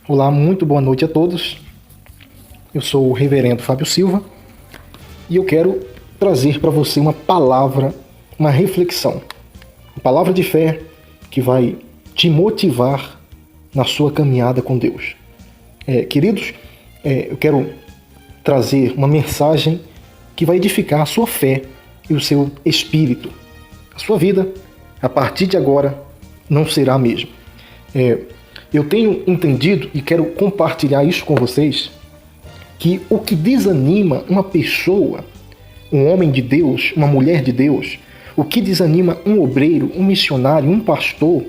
Olá, muito boa noite a todos. Eu sou o Reverendo Fábio Silva e eu quero trazer para você uma palavra, uma reflexão, uma palavra de fé que vai te motivar na sua caminhada com Deus. Queridos, eu quero trazer uma mensagem que vai edificar a sua fé e o seu espírito. A sua vida, a partir de agora, não será a mesma. Eu tenho entendido e quero compartilhar isso com vocês, que o que desanima uma pessoa, um homem de Deus, uma mulher de Deus, o que desanima um obreiro, um missionário, um pastor,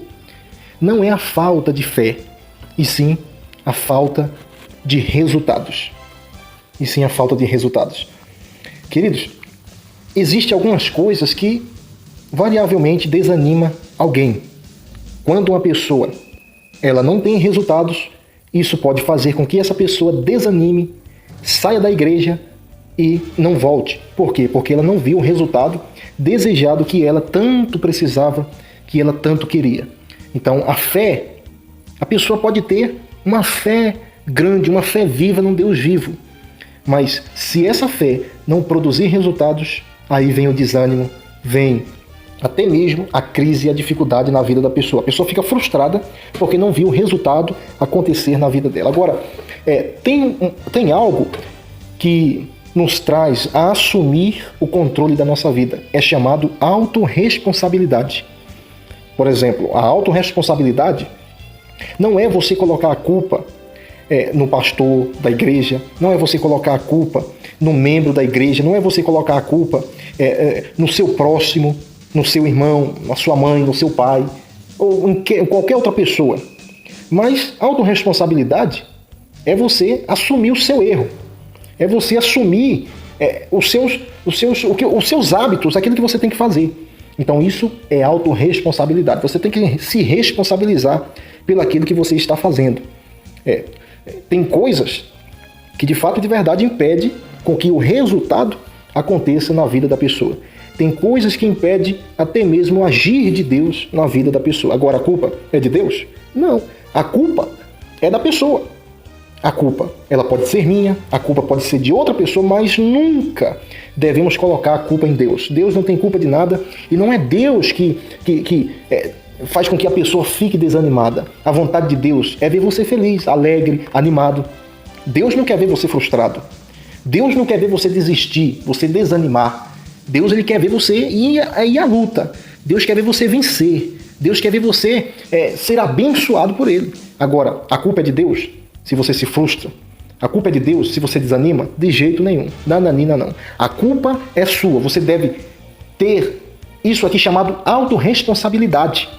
não é a falta de fé, e sim a falta de resultados. Queridos, existem algumas coisas que variavelmente desanima alguém. Quando uma pessoa ela não tem resultados, isso pode fazer com que essa pessoa desanime, saia da igreja e não volte. Por quê? Porque ela não viu o resultado desejado que ela tanto precisava, que ela tanto queria. Então, a fé, a pessoa pode ter uma fé grande, uma fé viva num Deus vivo. Mas se essa fé não produzir resultados, aí vem o desânimo, vem até mesmo a crise e a dificuldade na vida da pessoa. A pessoa fica frustrada porque não viu o resultado acontecer na vida dela. Agora, tem algo que nos traz a assumir o controle da nossa vida. É chamado autorresponsabilidade. Por exemplo, a autorresponsabilidade não é você colocar a culpa no pastor da igreja, não é você colocar a culpa no membro da igreja, não é você colocar a culpa no seu próximo, no seu irmão, na sua mãe, no seu pai, ou em qualquer outra pessoa. Mas autorresponsabilidade é você assumir o seu erro, é você assumir os seus hábitos, aquilo que você tem que fazer. Então isso é autorresponsabilidade. Você tem que se responsabilizar pelo aquilo que você está fazendo. Tem coisas que de fato e de verdade impedem com que o resultado aconteça na vida da pessoa. Tem coisas que impedem até mesmo o agir de Deus na vida da pessoa. Agora, a culpa é de Deus? Não. A culpa é da pessoa. A culpa, ela pode ser minha, a culpa pode ser de outra pessoa, mas nunca devemos colocar a culpa em Deus. Deus não tem culpa de nada e não é Deus que faz com que a pessoa fique desanimada. A vontade de Deus é ver você feliz, alegre, animado. Deus não quer ver você frustrado. Deus não quer ver você desistir, você desanimar. Deus ele quer ver você ir à luta. Deus quer ver você vencer. Deus quer ver você ser abençoado por Ele. Agora, a culpa é de Deus se você se frustra. A culpa é de Deus se você desanima? De jeito nenhum. Nananina não. A culpa é sua. Você deve ter isso aqui chamado autorresponsabilidade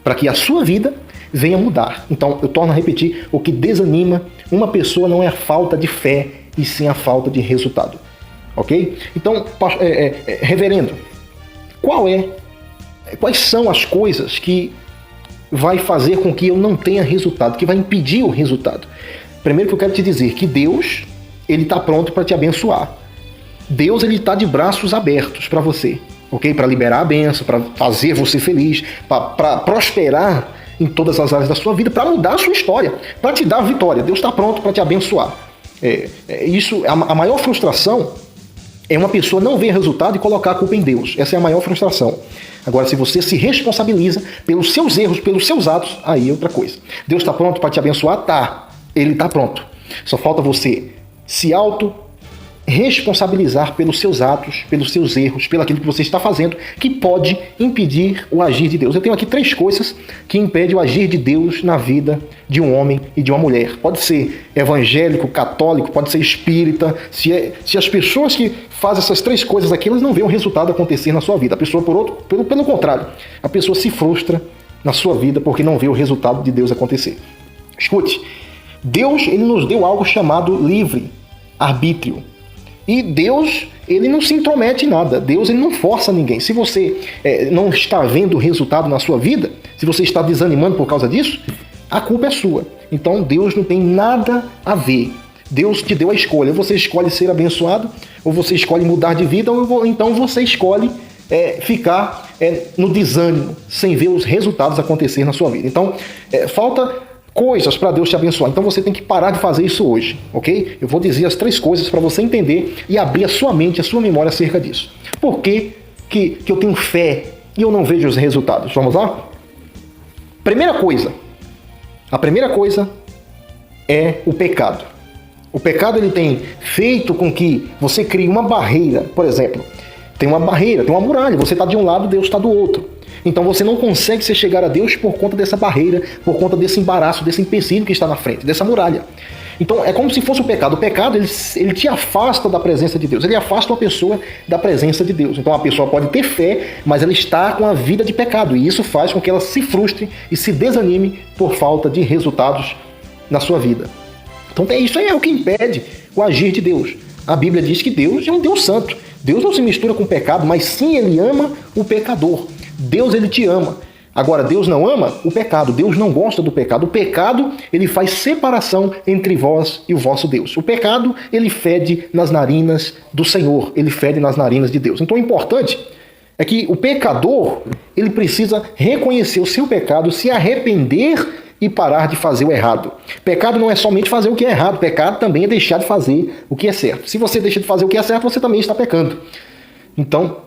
para que a sua vida venha mudar. Então, eu torno a repetir, o que desanima uma pessoa não é a falta de fé, e sim a falta de resultado. Ok? Então, reverendo, quais são as coisas que vai fazer com que eu não tenha resultado, que vai impedir o resultado? Primeiro que eu quero te dizer que Deus, ele está pronto para te abençoar. Deus, ele está de braços abertos para você, ok? Para liberar a bênção, para fazer você feliz, para prosperar em todas as áreas da sua vida, para mudar a sua história, para te dar vitória. Deus está pronto para te abençoar. A maior frustração é uma pessoa não ver resultado e colocar a culpa em Deus. Essa é a maior frustração. Agora, se você se responsabiliza pelos seus erros, pelos seus atos, aí é outra coisa. Deus está pronto para te abençoar? Tá. Ele está pronto. Só falta você se responsabilizar pelos seus atos, pelos seus erros, pelo aquilo que você está fazendo, que pode impedir o agir de Deus. Eu tenho aqui 3 coisas que impedem o agir de Deus na vida de um homem e de uma mulher. Pode ser evangélico, católico, pode ser espírita. Se as pessoas que fazem essas 3 coisas aqui, elas não veem o resultado acontecer na sua vida. A pessoa, pelo contrário, a pessoa se frustra na sua vida porque não vê o resultado de Deus acontecer. Escute, Deus ele nos deu algo chamado livre-arbítrio. E Deus, ele não se intromete em nada. Deus, ele não força ninguém. Se você não está vendo o resultado na sua vida, se você está desanimando por causa disso, a culpa é sua. Então, Deus não tem nada a ver. Deus te deu a escolha. Você escolhe ser abençoado, ou você escolhe mudar de vida, ou então você escolhe ficar no desânimo, sem ver os resultados acontecer na sua vida. Então, falta coisas para Deus te abençoar. Então você tem que parar de fazer isso hoje, ok? Eu vou dizer as 3 coisas para você entender e abrir a sua mente, a sua memória acerca disso. Por que eu tenho fé e eu não vejo os resultados? Vamos lá? A primeira coisa é o pecado. O pecado ele tem feito com que você crie uma barreira. Por exemplo, tem uma barreira, tem uma muralha. Você está de um lado, Deus está do outro. Então você não consegue se chegar a Deus por conta dessa barreira, por conta desse embaraço, desse empecilho que está na frente, dessa muralha. Então é como se fosse o pecado. O pecado ele te afasta da presença de Deus. Ele afasta uma pessoa da presença de Deus. Então a pessoa pode ter fé, mas ela está com a vida de pecado. E isso faz com que ela se frustre e se desanime por falta de resultados na sua vida. Então isso aí é o que impede o agir de Deus. A Bíblia diz que Deus é um Deus santo. Deus não se mistura com o pecado, mas sim Ele ama o pecador. Deus, Ele te ama. Agora, Deus não ama o pecado. Deus não gosta do pecado. O pecado, ele faz separação entre vós e o vosso Deus. O pecado, ele fede nas narinas do Senhor. Ele fede nas narinas de Deus. Então, o importante é que o pecador, ele precisa reconhecer o seu pecado, se arrepender e parar de fazer o errado. Pecado não é somente fazer o que é errado. Pecado também é deixar de fazer o que é certo. Se você deixa de fazer o que é certo, você também está pecando. Então,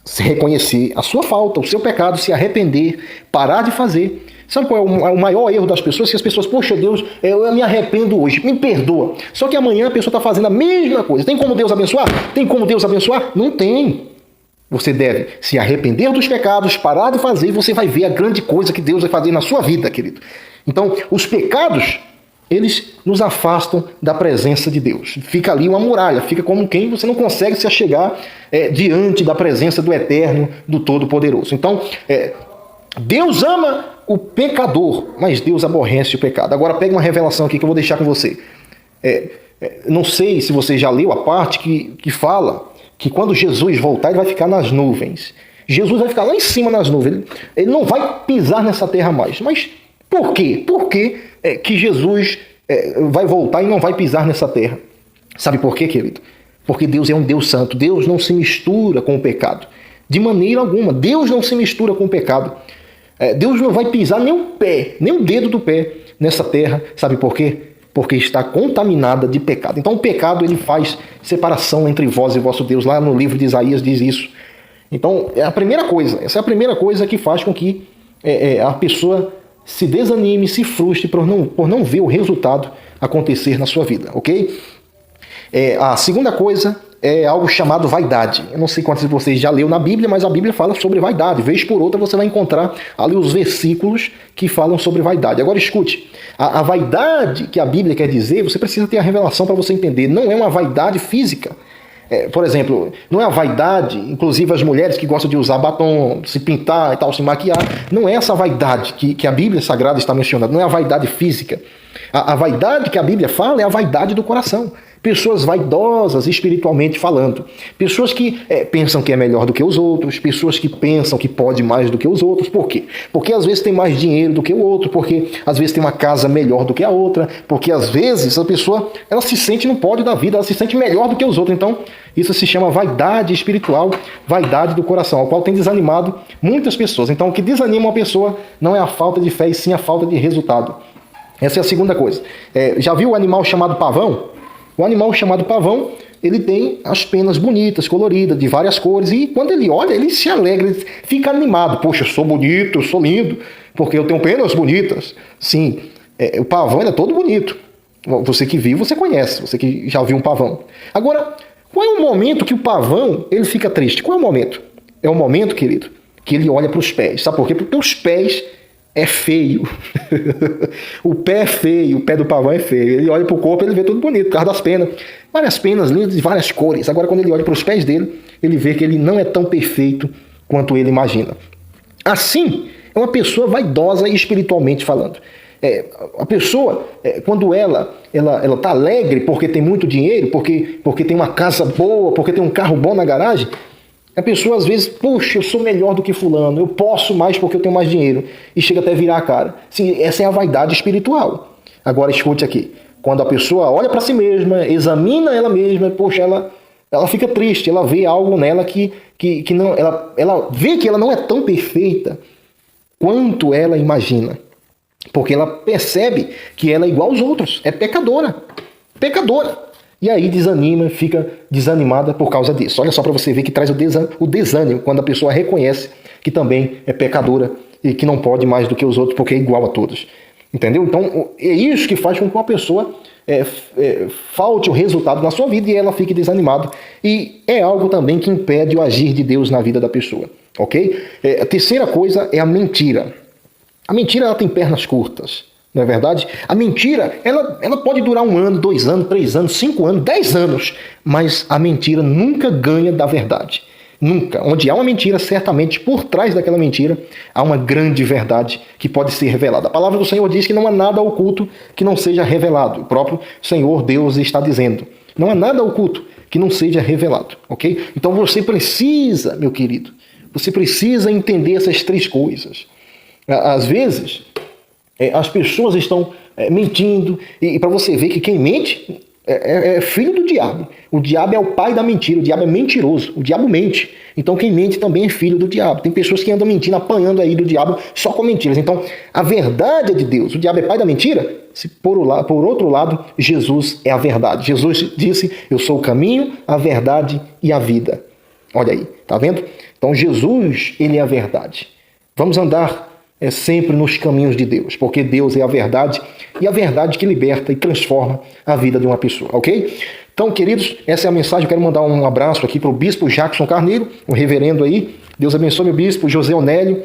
se reconhecer a sua falta, o seu pecado, se arrepender, parar de fazer. Sabe qual é o maior erro das pessoas? Que as pessoas, poxa Deus, eu me arrependo hoje, me perdoa. Só que amanhã a pessoa está fazendo a mesma coisa. Tem como Deus abençoar? Tem como Deus abençoar? Não tem. Você deve se arrepender dos pecados, parar de fazer, e você vai ver a grande coisa que Deus vai fazer na sua vida, querido. Então, os pecados, eles nos afastam da presença de Deus. Fica ali uma muralha, fica como quem você não consegue se achegar diante da presença do Eterno, do Todo-Poderoso. Então, Deus ama o pecador, mas Deus aborrece o pecado. Agora, pega uma revelação aqui que eu vou deixar com você. Não sei se você já leu a parte que fala que quando Jesus voltar, ele vai ficar nas nuvens. Jesus vai ficar lá em cima nas nuvens. Ele não vai pisar nessa terra mais. Mas por quê? Por que que Jesus vai voltar e não vai pisar nessa terra? Sabe por quê, querido? Porque Deus é um Deus santo. Deus não se mistura com o pecado. De maneira alguma. Deus não se mistura com o pecado. Deus não vai pisar nem o pé, nem o dedo do pé nessa terra. Sabe por quê? Porque está contaminada de pecado. Então o pecado ele faz separação entre vós e vosso Deus. Lá no livro de Isaías diz isso. Então é a primeira coisa. Essa é a primeira coisa que faz com que a pessoa se desanime, se frustre por não ver o resultado acontecer na sua vida, ok? A segunda coisa é algo chamado vaidade. Eu não sei quantos de vocês já leu na Bíblia, mas a Bíblia fala sobre vaidade. Vez por outra você vai encontrar ali os versículos que falam sobre vaidade. Agora escute, a vaidade que a Bíblia quer dizer, você precisa ter a revelação para você entender. Não é uma vaidade física. Por exemplo, não é a vaidade, inclusive as mulheres que gostam de usar batom, se pintar e tal, se maquiar. Não é essa vaidade que a Bíblia Sagrada está mencionando. Não é a vaidade física. A vaidade que a Bíblia fala é a vaidade do coração. Pessoas vaidosas espiritualmente falando. Pessoas que pensam que é melhor do que os outros. Pessoas que pensam que pode mais do que os outros. Por quê? Porque às vezes tem mais dinheiro do que o outro. Porque às vezes tem uma casa melhor do que a outra. Porque às vezes a pessoa ela se sente no pódio da vida. Ela se sente melhor do que os outros. Então isso se chama vaidade espiritual. Vaidade do coração. Ao qual tem desanimado muitas pessoas. Então o que desanima uma pessoa não é a falta de fé e sim a falta de resultado. Essa é a segunda coisa. Já viu o animal chamado pavão? O animal chamado pavão, ele tem as penas bonitas, coloridas, de várias cores. E quando ele olha, ele se alegra, ele fica animado. Poxa, eu sou bonito, eu sou lindo, porque eu tenho penas bonitas. Sim, o pavão ele é todo bonito. Você que viu, você conhece. Você que já viu um pavão. Agora, qual é o momento que o pavão ele fica triste? Qual é o momento? É o momento, querido, que ele olha para os pés. Sabe por quê? Porque os pés é feio. O pé é feio, o pé do pavão é feio. Ele olha para o corpo e ele vê tudo bonito, por causa das penas. Várias penas lindas de várias cores. Agora, quando ele olha para os pés dele, ele vê que ele não é tão perfeito quanto ele imagina. Assim, é uma pessoa vaidosa espiritualmente falando. A pessoa, quando ela está alegre porque tem muito dinheiro, porque tem uma casa boa, porque tem um carro bom na garagem, a pessoa às vezes, puxa, eu sou melhor do que fulano, eu posso mais porque eu tenho mais dinheiro. E chega até a virar a cara. Sim, essa é a vaidade espiritual. Agora escute aqui. Quando a pessoa olha para si mesma, examina ela mesma, poxa, ela fica triste, ela vê algo nela que não, ela vê que ela não é tão perfeita quanto ela imagina. Porque ela percebe que ela é igual aos outros, é pecadora. Pecadora. E aí desanima, fica desanimada por causa disso. Olha só para você ver que traz o desânimo quando a pessoa reconhece que também é pecadora e que não pode mais do que os outros porque é igual a todos. Entendeu? Então é isso que faz com que uma pessoa falte o resultado na sua vida e ela fique desanimada. E é algo também que impede o agir de Deus na vida da pessoa. Ok? A terceira coisa é a mentira. A mentira ela tem pernas curtas. Não é verdade? A mentira, ela pode durar 1 ano, 2 anos, 3 anos, 5 anos, 10 anos, mas a mentira nunca ganha da verdade. Nunca. Onde há uma mentira, certamente por trás daquela mentira há uma grande verdade que pode ser revelada. A palavra do Senhor diz que não há nada oculto que não seja revelado. O próprio Senhor Deus está dizendo. Não há nada oculto que não seja revelado. Ok? Então você precisa, meu querido, você precisa entender essas 3 coisas. Às vezes, as pessoas estão mentindo, e para você ver que quem mente é filho do diabo. O diabo é o pai da mentira, o diabo é mentiroso, o diabo mente. Então quem mente também é filho do diabo. Tem pessoas que andam mentindo, apanhando aí do diabo só com mentiras. Então a verdade é de Deus, o diabo é pai da mentira? Se por outro lado, Jesus é a verdade. Jesus disse, eu sou o caminho, a verdade e a vida. Olha aí, tá vendo? Então Jesus, ele é a verdade. Vamos andar sempre nos caminhos de Deus, porque Deus é a verdade, e a verdade que liberta e transforma a vida de uma pessoa, ok? Então, queridos, essa é a mensagem. Eu quero mandar um abraço aqui para o bispo Jackson Carneiro, o reverendo aí. Deus abençoe meu bispo, José Onélio,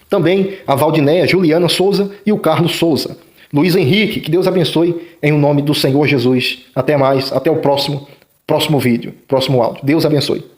também a Valdinéia, Juliana Souza e o Carlos Souza. Luiz Henrique, que Deus abençoe em o nome do Senhor Jesus. Até mais, até o próximo vídeo, próximo áudio. Deus abençoe.